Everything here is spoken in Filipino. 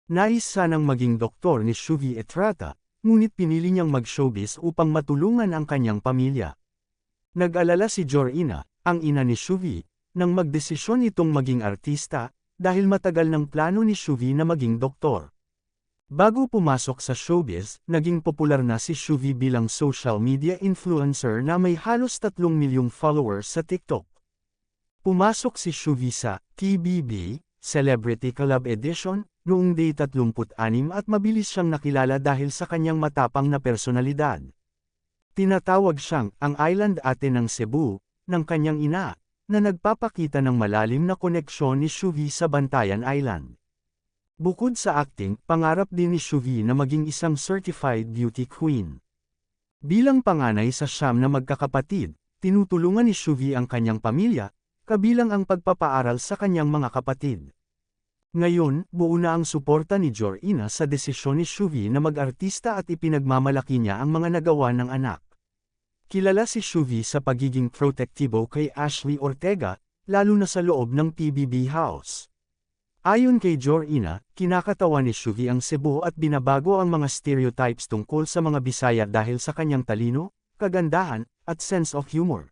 Nais sanang maging doktor ni Shuvi Estrada, ngunit pinili niyang mag-showbiz upang matulungan ang kanyang pamilya. Nag-alala si Jorina, ang ina ni Shuvi, nang magdesisyon itong maging artista, dahil matagal ng plano ni Shuvi na maging doktor. Bago pumasok sa showbiz, naging popular na si Shuvi bilang social media influencer na may halos 3 milyong followers sa TikTok. Pumasok si Shuvi sa TBB Celebrity Collab Edition noong Day 36 at mabilis siyang nakilala dahil sa kanyang matapang na personalidad. Tinatawag siyang ang Island Ate ng Cebu ng kanyang ina, na nagpapakita ng malalim na koneksyon ni Shuvi sa Bantayan Island. Bukod sa acting, pangarap din ni Shuvi na maging isang certified beauty queen. Bilang panganay sa 9 na magkakapatid, tinutulungan ni Shuvi ang kanyang pamilya, kabilang ang pagpapaaral sa kanyang mga kapatid. Ngayon, buo na ang suporta ni Jorina sa desisyon ni Shuvi na mag-artista at ipinagmamalaki niya ang mga nagawa ng anak. Kilala si Shuvi sa pagiging protektibo kay Ashley Ortega, lalo na sa loob ng PBB house. Ayon kay Jorina, kinakatawa ni Shuvi ang Cebu at binabago ang mga stereotypes tungkol sa mga Bisaya dahil sa kanyang talino, kagandahan, at sense of humor.